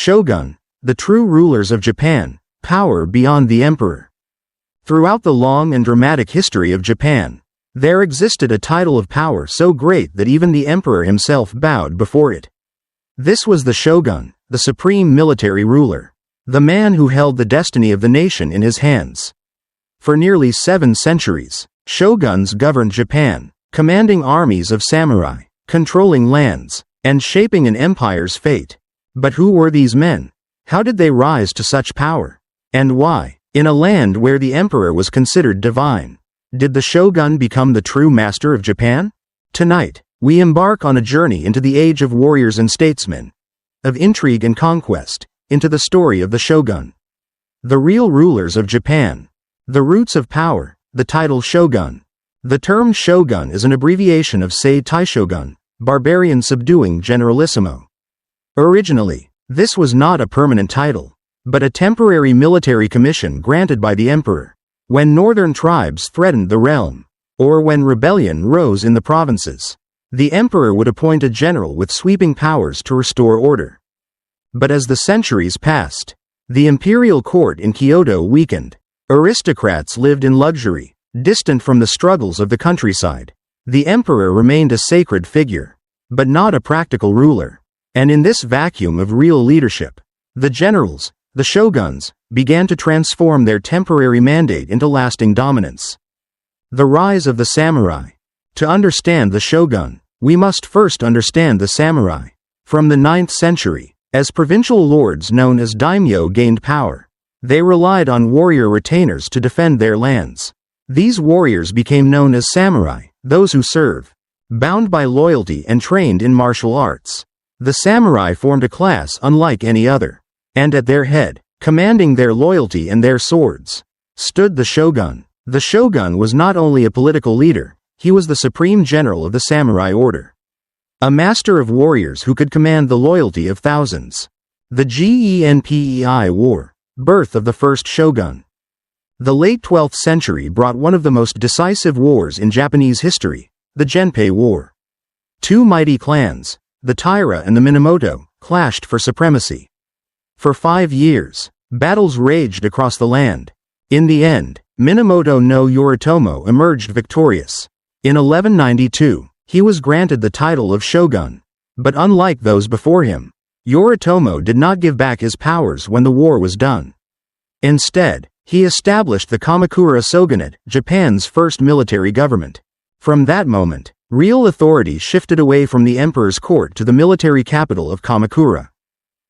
Shogun, the true rulers of Japan, power beyond the emperor. Throughout the long and dramatic history of Japan, there existed a title of power so great that even the emperor himself bowed before it. This was the shogun, the supreme military ruler, the man who held the destiny of the nation in his hands. For nearly 7 centuries, shoguns governed Japan, commanding armies of samurai, controlling lands, and shaping an empire's fate. But who were these men? How did they rise to such power? And why, in a land where the emperor was considered divine, did the shogun become the true master of Japan? Tonight, we embark on a journey into the age of warriors and statesmen, of intrigue and conquest, into the story of the shogun. The real rulers of Japan. The roots of power, the title shogun. The term shogun is an abbreviation of Sei Taishogun, barbarian subduing generalissimo. Originally, this was not a permanent title, but a temporary military commission granted by the emperor, when northern tribes threatened the realm, or when rebellion rose in the provinces. The emperor would appoint a general with sweeping powers to restore order. But as the centuries passed, the imperial court in Kyoto weakened. Aristocrats lived in luxury, distant from the struggles of the countryside. The emperor remained a sacred figure, but not a practical ruler. And in this vacuum of real leadership, the generals, the shoguns, began to transform their temporary mandate into lasting dominance. The rise of the samurai. To understand the shogun, we must first understand the samurai. From the 9th century, as provincial lords known as daimyo gained power, they relied on warrior retainers to defend their lands. These warriors became known as samurai, those who serve, bound by loyalty and trained in martial arts. The samurai formed a class unlike any other, and at their head, commanding their loyalty and their swords, stood the shogun. The shogun was not only a political leader, he was the supreme general of the samurai order. A master of warriors who could command the loyalty of thousands. The Genpei War, birth of the first shogun. The late 12th century brought one of the most decisive wars in Japanese history, the Genpei War. Two mighty clans, the Taira and the Minamoto, clashed for supremacy. For 5 years, battles raged across the land. In the end, Minamoto no Yoritomo emerged victorious. In 1192, he was granted the title of shogun. But unlike those before him, Yoritomo did not give back his powers when the war was done. Instead, he established the Kamakura Shogunate, Japan's first military government. From that moment, real authority shifted away from the emperor's court to the military capital of Kamakura.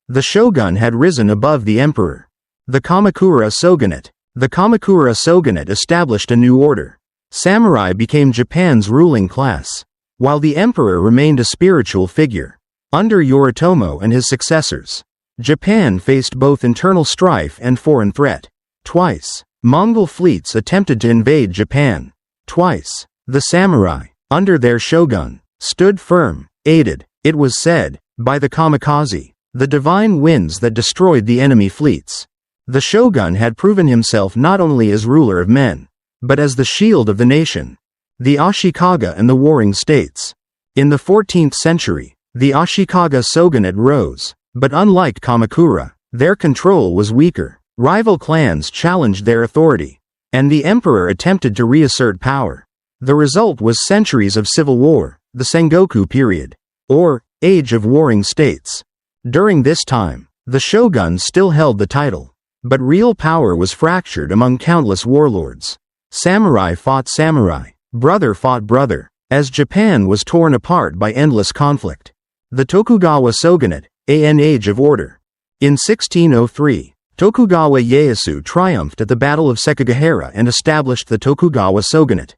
The shogun had risen above the emperor. The Kamakura Shogunate. The Kamakura Shogunate established a new order. Samurai became Japan's ruling class, while the emperor remained a spiritual figure. Under Yoritomo and his successors, Japan faced both internal strife and foreign threat. Twice, Mongol fleets attempted to invade Japan. Twice, the samurai, under their shogun, stood firm, aided, it was said, by the kamikaze, the divine winds that destroyed the enemy fleets. The shogun had proven himself not only as ruler of men, but as the shield of the nation. The Ashikaga and the warring states. In the 14th century, the Ashikaga shogunate rose, but unlike Kamakura, their control was weaker. Rival clans challenged their authority, and the emperor attempted to reassert power. The result was centuries of civil war, the Sengoku period, or Age of Warring States. During this time, the shogun still held the title, but real power was fractured among countless warlords. Samurai fought samurai, brother fought brother, as Japan was torn apart by endless conflict. The Tokugawa Shogunate, an age of order. In 1603, Tokugawa Ieyasu triumphed at the Battle of Sekigahara and established the Tokugawa Shogunate.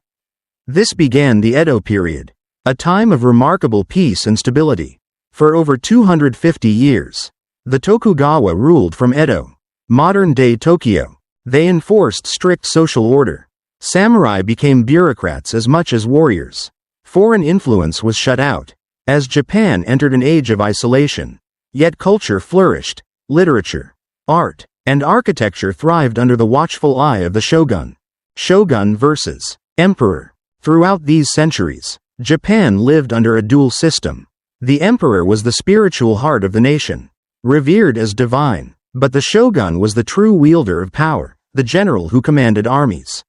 This began the Edo period, a time of remarkable peace and stability. For over 250 years, the Tokugawa ruled from Edo, modern-day Tokyo. They enforced strict social order. Samurai became bureaucrats as much as warriors. Foreign influence was shut out, as Japan entered an age of isolation. Yet culture flourished. Literature, art, and architecture thrived under the watchful eye of the shogun. Shogun versus emperor. Throughout these centuries, Japan lived under a dual system. The emperor was the spiritual heart of the nation, revered as divine. But the shogun was the true wielder of power, the general who commanded armies,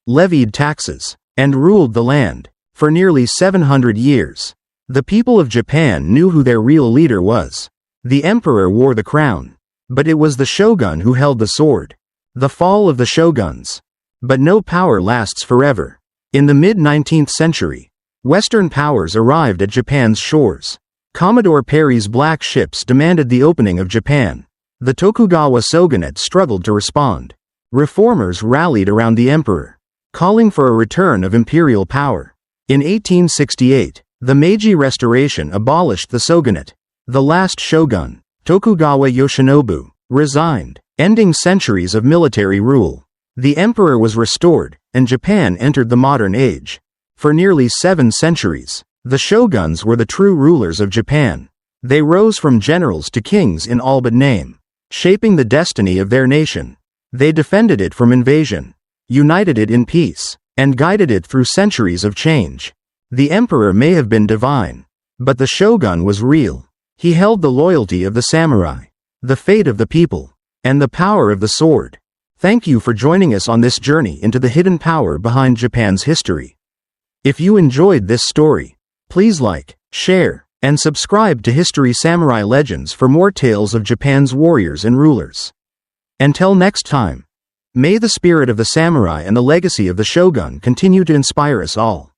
levied taxes, and ruled the land. For nearly 700 years, the people of Japan knew who their real leader was. The emperor wore the crown, but it was the shogun who held the sword. The fall of the shoguns. But no power lasts forever. In the mid-19th century, Western powers arrived at Japan's shores. Commodore Perry's black ships demanded the opening of Japan. The Tokugawa shogunate struggled to respond. Reformers rallied around the emperor, calling for a return of imperial power. In 1868, the Meiji Restoration abolished the shogunate. The last shogun, Tokugawa Yoshinobu, resigned, ending centuries of military rule. The emperor was restored, and Japan entered the modern age. For nearly 7 centuries, the shoguns were the true rulers of Japan. They rose from generals to kings in all but name, shaping the destiny of their nation. They defended it from invasion, united it in peace, and guided it through centuries of change. The emperor may have been divine, but the shogun was real. He held the loyalty of the samurai, the fate of the people, and the power of the sword. Thank you for joining us on this journey into the hidden power behind Japan's history. If you enjoyed this story, please like, share, and subscribe to History Samurai Legends for more tales of Japan's warriors and rulers. Until next time, may the spirit of the samurai and the legacy of the shogun continue to inspire us all.